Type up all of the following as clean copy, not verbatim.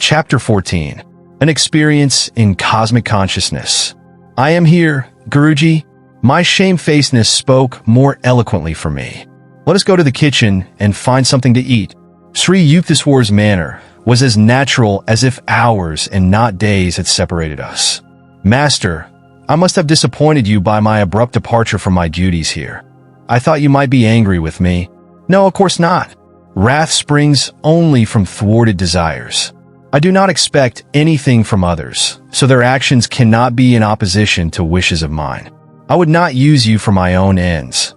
Chapter 14. An Experience in Cosmic Consciousness. I am here, Guruji. My shamefacedness spoke more eloquently for me. Let us go to the kitchen and find something to eat. Sri Yukteswar's manner was as natural as if hours and not days had separated us. Master, I must have disappointed you by my abrupt departure from my duties here. I thought you might be angry with me. No, of course not. Wrath springs only from thwarted desires. I do not expect anything from others, so their actions cannot be in opposition to wishes of mine. I would not use you for my own ends.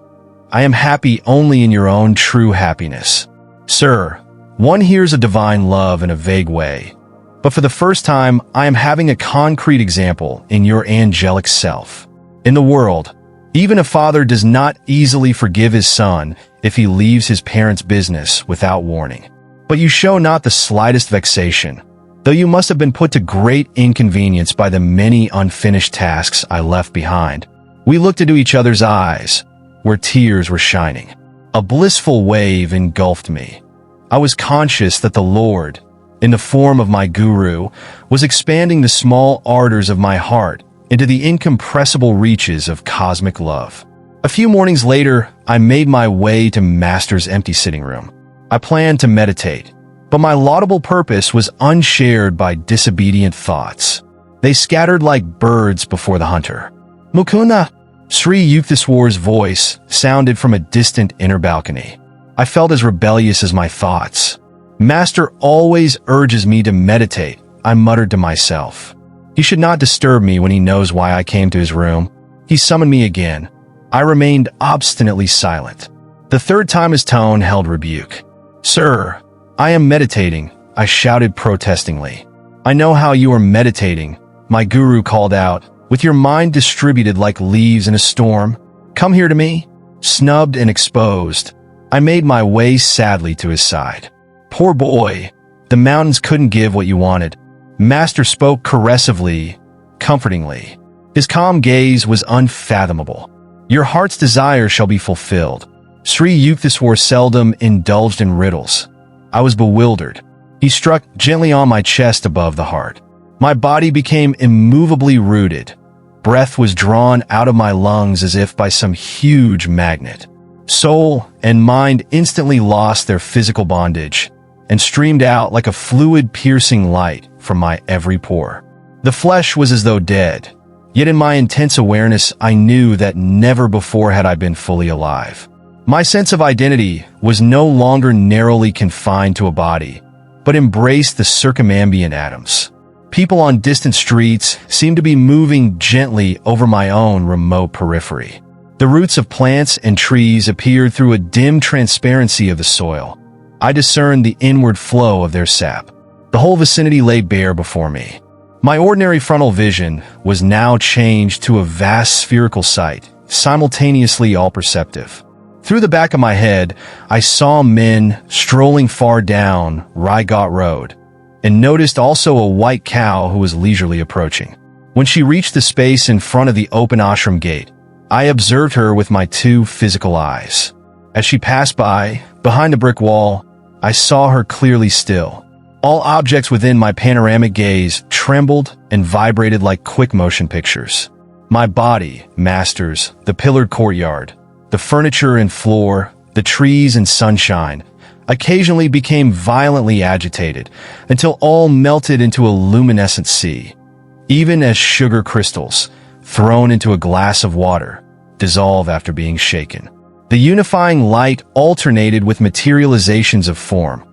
I am happy only in your own true happiness. Sir, one hears of divine love in a vague way, but for the first time, I am having a concrete example in your angelic self. In the world, even a father does not easily forgive his son if he leaves his parents' business without warning. But you show not the slightest vexation, though you must have been put to great inconvenience by the many unfinished tasks I left behind. We looked into each other's eyes, where tears were shining. A blissful wave engulfed me. I was conscious that the Lord, in the form of my guru, was expanding the small ardors of my heart into the incompressible reaches of cosmic love. A few mornings later, I made my way to Master's empty sitting room. I planned to meditate, but my laudable purpose was unshared by disobedient thoughts. They scattered like birds before the hunter. Mukunda! Sri Yukteswar's voice sounded from a distant inner balcony. I felt as rebellious as my thoughts. Master always urges me to meditate, I muttered to myself. He should not disturb me when he knows why I came to his room. He summoned me again. I remained obstinately silent. The third time his tone held rebuke. Sir, I am meditating, I shouted protestingly. I know how you are meditating, my guru called out, with your mind distributed like leaves in a storm. Come here to me. Snubbed and exposed, I made my way sadly to his side. Poor boy, the mountains couldn't give what you wanted. Master spoke caressively, comfortingly. His calm gaze was unfathomable. Your heart's desire shall be fulfilled. Sri Yukteswar seldom indulged in riddles. I was bewildered. He struck gently on my chest above the heart. My body became immovably rooted. Breath was drawn out of my lungs as if by some huge magnet. Soul and mind instantly lost their physical bondage and streamed out like a fluid-piercing light from my every pore. The flesh was as though dead, yet in my intense awareness I knew that never before had I been fully alive. My sense of identity was no longer narrowly confined to a body, but embraced the circumambient atoms. People on distant streets seemed to be moving gently over my own remote periphery. The roots of plants and trees appeared through a dim transparency of the soil. I discerned the inward flow of their sap. The whole vicinity lay bare before me. My ordinary frontal vision was now changed to a vast spherical sight, simultaneously all-perceptive. Through the back of my head, I saw men strolling far down Raigat Road, and noticed also a white cow who was leisurely approaching. When she reached the space in front of the open ashram gate, I observed her with my two physical eyes. As she passed by, behind the brick wall, I saw her clearly still. All objects within my panoramic gaze trembled and vibrated like quick motion pictures. My body, masters, the pillared courtyard, the furniture and floor, the trees and sunshine, occasionally became violently agitated until all melted into a luminescent sea, even as sugar crystals, thrown into a glass of water, dissolve after being shaken. The unifying light alternated with materializations of form,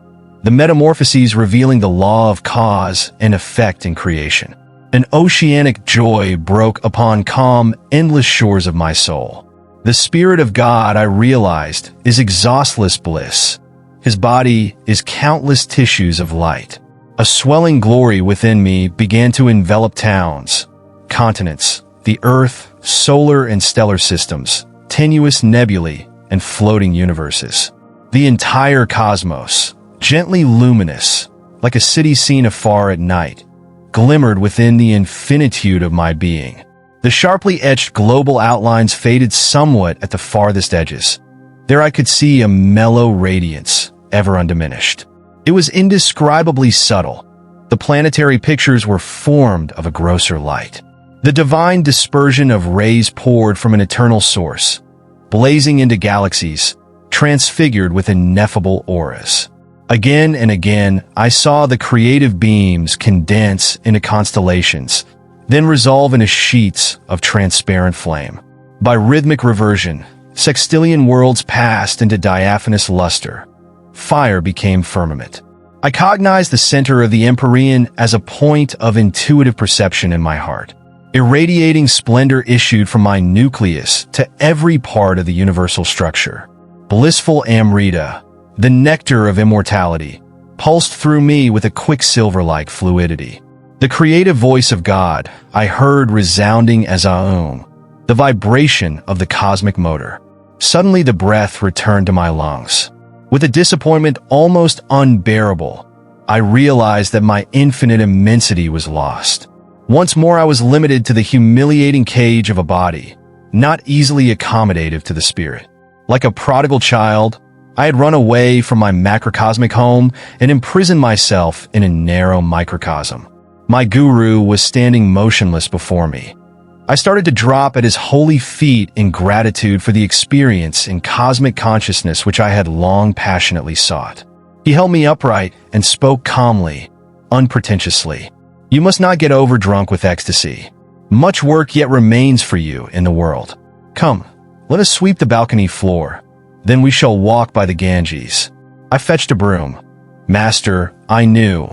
the metamorphoses revealing the law of cause and effect in creation. An oceanic joy broke upon calm, endless shores of my soul. The Spirit of God, I realized, is exhaustless bliss. His body is countless tissues of light. A swelling glory within me began to envelop towns, continents, the earth, solar and stellar systems, tenuous nebulae, and floating universes. The entire cosmos, gently luminous, like a city seen afar at night, glimmered within the infinitude of my being. The sharply etched global outlines faded somewhat at the farthest edges. There I could see a mellow radiance, ever undiminished. It was indescribably subtle, The planetary pictures were formed of a grosser light. The divine dispersion of rays poured from an eternal source, blazing into galaxies, transfigured with ineffable auras. Again and again, I saw the creative beams condense into constellations, then resolve into sheets of transparent flame. By rhythmic reversion, sextillion worlds passed into diaphanous luster. Fire became firmament. I cognized the center of the Empyrean as a point of intuitive perception in my heart. Irradiating splendor issued from my nucleus to every part of the universal structure. Blissful Amrita, the nectar of immortality, pulsed through me with a quicksilver-like fluidity. The creative voice of God I heard resounding as Aum, the vibration of the cosmic motor. Suddenly the breath returned to my lungs. With a disappointment almost unbearable, I realized that my infinite immensity was lost. Once more I was limited to the humiliating cage of a body, not easily accommodative to the spirit. Like a prodigal child, I had run away from my macrocosmic home and imprisoned myself in a narrow microcosm. My guru was standing motionless before me. I started to drop at his holy feet in gratitude for the experience in cosmic consciousness which I had long passionately sought. He held me upright and spoke calmly, unpretentiously. You must not get overdrunk with ecstasy. Much work yet remains for you in the world. Come, let us sweep the balcony floor. Then we shall walk by the Ganges. I fetched a broom. Master, I knew,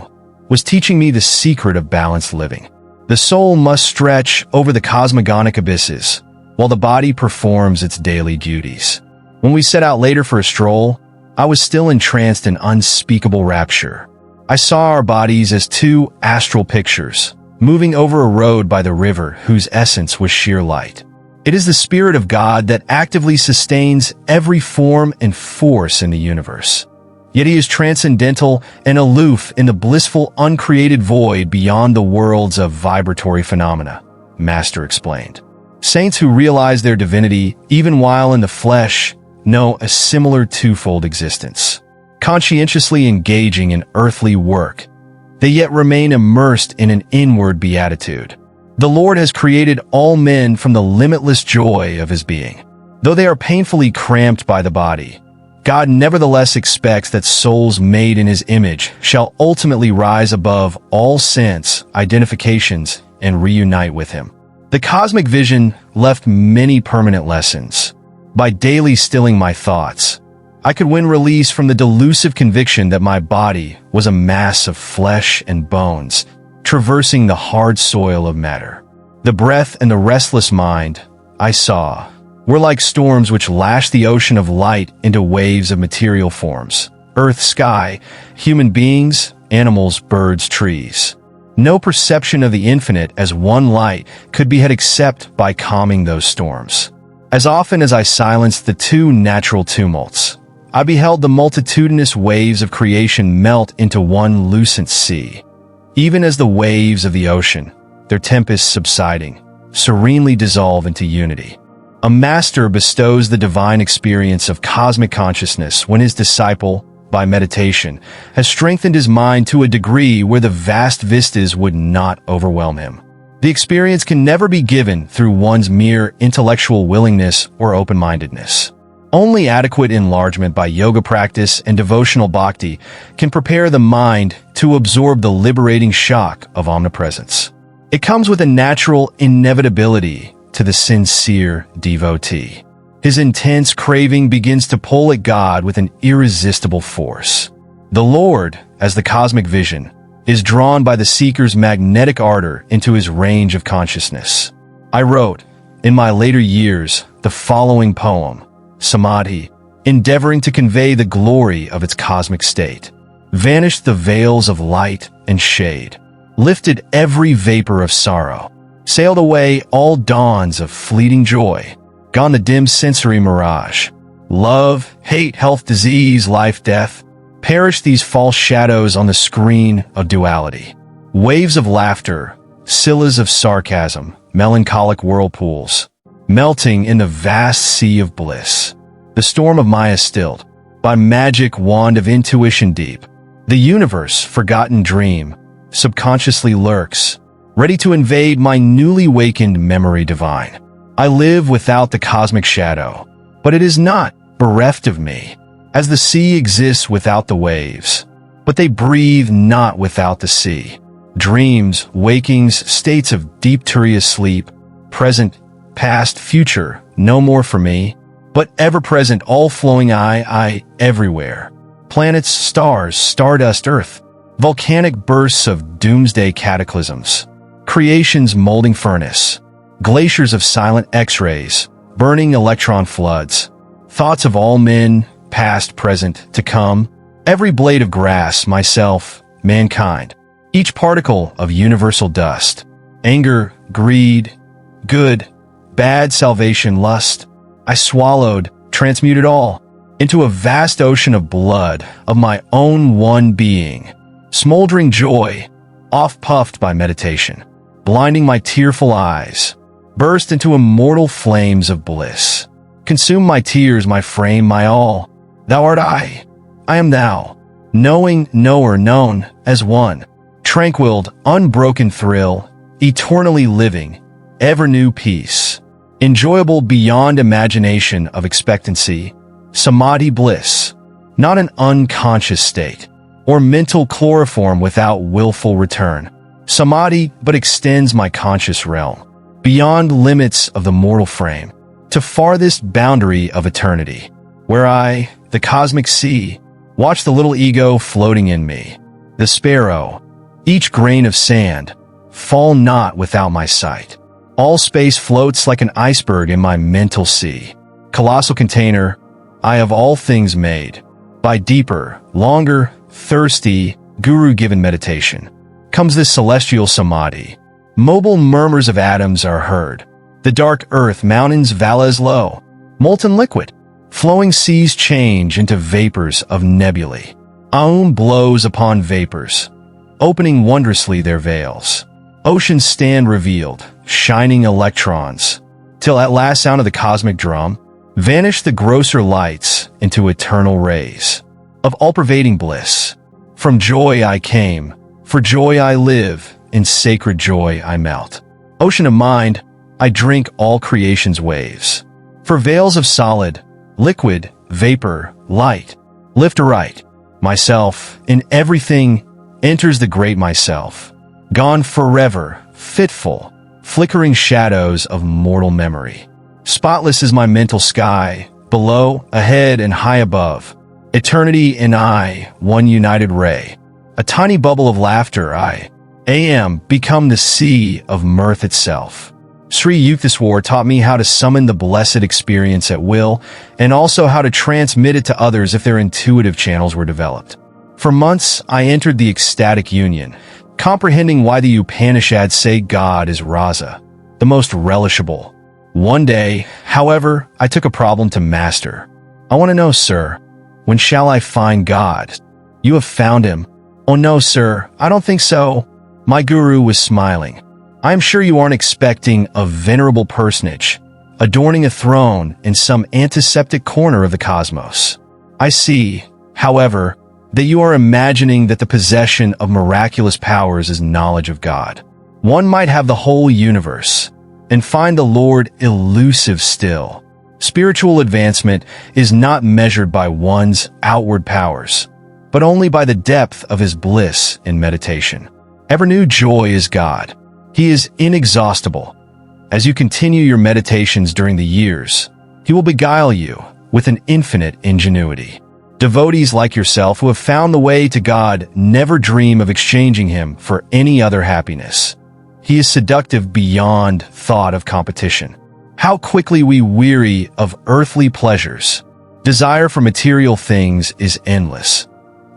was teaching me the secret of balanced living. The soul must stretch over the cosmogonic abysses, while the body performs its daily duties. When we set out later for a stroll, I was still entranced in unspeakable rapture. I saw our bodies as two astral pictures, moving over a road by the river whose essence was sheer light. It is the Spirit of God that actively sustains every form and force in the universe. Yet he is transcendental and aloof in the blissful, uncreated void beyond the worlds of vibratory phenomena, Master explained. Saints who realize their divinity, even while in the flesh, know a similar twofold existence. Conscientiously engaging in earthly work, they yet remain immersed in an inward beatitude. The Lord has created all men from the limitless joy of his being. Though they are painfully cramped by the body, God nevertheless expects that souls made in his image shall ultimately rise above all sense, identifications, and reunite with him. The cosmic vision left many permanent lessons. By daily stilling my thoughts, I could win release from the delusive conviction that my body was a mass of flesh and bones, traversing the hard soil of matter. The breath and the restless mind, I saw, were like storms which lashed the ocean of light into waves of material forms. Earth, sky, human beings, animals, birds, trees. No perception of the infinite as one light could be had except by calming those storms. As often as I silenced the two natural tumults, I beheld the multitudinous waves of creation melt into one lucent sea. Even as the waves of the ocean, their tempests subsiding, serenely dissolve into unity. A master bestows the divine experience of cosmic consciousness when his disciple, by meditation, has strengthened his mind to a degree where the vast vistas would not overwhelm him. The experience can never be given through one's mere intellectual willingness or open-mindedness. Only adequate enlargement by yoga practice and devotional bhakti can prepare the mind to absorb the liberating shock of omnipresence. It comes with a natural inevitability to the sincere devotee. His intense craving begins to pull at God with an irresistible force. The Lord, as the cosmic vision, is drawn by the seeker's magnetic ardor into his range of consciousness. I wrote, in my later years, the following poem, Samadhi, endeavoring to convey the glory of its cosmic state. Vanished the veils of light and shade, lifted every vapor of sorrow, sailed away all dawns of fleeting joy, gone the dim sensory mirage. Love, hate, health, disease, life, death, perished these false shadows on the screen of duality. Waves of laughter, scillas of sarcasm, melancholic whirlpools, melting in the vast sea of bliss. The storm of Maya stilled, by magic wand of intuition deep. The universe, forgotten dream, subconsciously lurks, ready to invade my newly wakened memory divine. I live without the cosmic shadow, but it is not bereft of me, as the sea exists without the waves, but they breathe not without the sea. Dreams, wakings, states of deep turious sleep, present, past, future, no more for me, but ever-present, all-flowing I, everywhere. Planets, stars, stardust, earth, volcanic bursts of doomsday cataclysms, creation's molding furnace, glaciers of silent X-rays, burning electron floods, thoughts of all men, past, present, to come, every blade of grass, myself, mankind, each particle of universal dust, anger, greed, good, bad, salvation, lust, I swallowed, transmuted all, into a vast ocean of blood of my own one being, smoldering joy, off-puffed by meditation, blinding my tearful eyes, burst into immortal flames of bliss. Consume my tears, my frame, my all. Thou art I am thou, knowing, knower, known as one, tranquil, unbroken thrill, eternally living, ever new peace, enjoyable beyond imagination of expectancy, Samadhi bliss, not an unconscious state, or mental chloroform without willful return. Samadhi but extends my conscious realm, beyond limits of the mortal frame, to farthest boundary of eternity, where I, the cosmic sea, watch the little ego floating in me, the sparrow, each grain of sand, fall not without my sight. All space floats like an iceberg in my mental sea, colossal container, I of all things made, by deeper, longer, thirsty, guru-given meditation, comes this celestial samadhi. Mobile murmurs of atoms are heard, the dark earth, mountains, valleys low, molten liquid, flowing seas change into vapors of nebulae. Aum blows upon vapors, opening wondrously their veils. Oceans stand revealed, shining electrons, till at last sound of the cosmic drum, vanish the grosser lights into eternal rays of all-pervading bliss. From joy I came, for joy I live, in sacred joy I melt. Ocean of mind, I drink all creation's waves. For veils of solid, liquid, vapor, light, lift aright. Myself, in everything, enters the great myself. Gone forever, fitful, flickering shadows of mortal memory. Spotless is my mental sky, below, ahead, and high above. Eternity and I, one united ray. A tiny bubble of laughter, I am become the sea of mirth itself. Sri Yukteswar taught me how to summon the blessed experience at will, and also how to transmit it to others if their intuitive channels were developed. For months, I entered the ecstatic union, comprehending why the Upanishads say God is rasa, the most relishable. One day, however, I took a problem to master. I want to know, sir, when shall I find God? You have found him. Oh no, sir, I don't think so. My guru was smiling. I am sure you aren't expecting a venerable personage, adorning a throne in some antiseptic corner of the cosmos. I see, however, that you are imagining that the possession of miraculous powers is knowledge of God. One might have the whole universe and find the Lord elusive still. Spiritual advancement is not measured by one's outward powers, but only by the depth of his bliss in meditation. Ever-new joy is God. He is inexhaustible. As you continue your meditations during the years, he will beguile you with an infinite ingenuity. Devotees like yourself who have found the way to God never dream of exchanging him for any other happiness. He is seductive beyond thought of competition. How quickly we weary of earthly pleasures. Desire for material things is endless.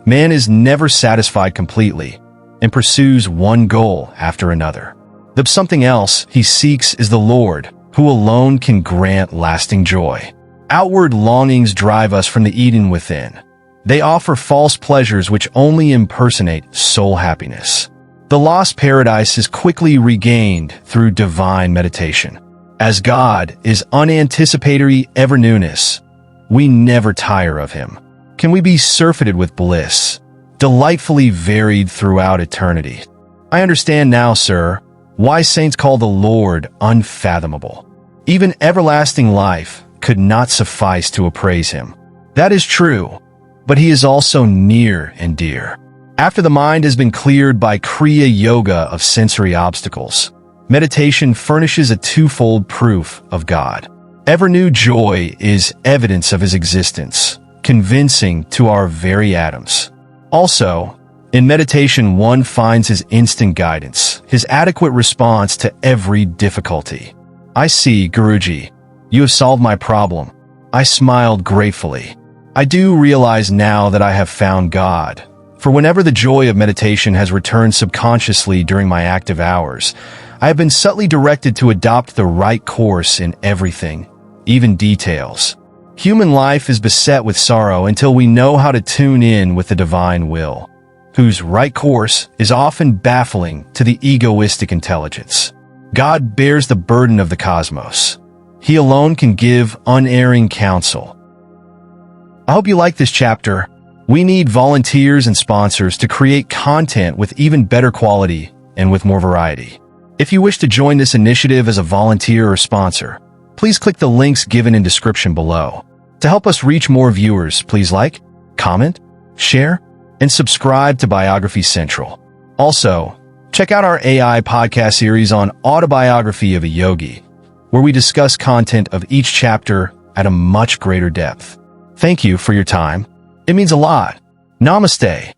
Man is never satisfied completely and pursues one goal after another. The something else he seeks is the Lord, who alone can grant lasting joy. Outward longings drive us from the Eden within. They offer false pleasures which only impersonate soul happiness. The lost paradise is quickly regained through divine meditation. As God is unanticipatory ever-newness, we never tire of him. Can we be surfeited with bliss, delightfully varied throughout eternity? I understand now, sir, why saints call the Lord unfathomable. Even everlasting life could not suffice to appraise him. That is true, but he is also near and dear. After the mind has been cleared by Kriya Yoga of sensory obstacles, meditation furnishes a twofold proof of God. Ever-new joy is evidence of his existence, convincing to our very atoms. Also, in meditation one finds his instant guidance, his adequate response to every difficulty. I see, Guruji, you have solved my problem. I smiled gratefully. I do realize now that I have found God. For whenever the joy of meditation has returned subconsciously during my active hours, I have been subtly directed to adopt the right course in everything, even details. Human life is beset with sorrow until we know how to tune in with the divine will, whose right course is often baffling to the egoistic intelligence. God bears the burden of the cosmos. He alone can give unerring counsel. I hope you like this chapter. We need volunteers and sponsors to create content with even better quality and with more variety. If you wish to join this initiative as a volunteer or sponsor, please click the links given in description below. To help us reach more viewers, please like, comment, share, and subscribe to Biography Central. Also, check out our AI podcast series on Autobiography of a Yogi, where we discuss content of each chapter at a much greater depth. Thank you for your time. It means a lot. Namaste.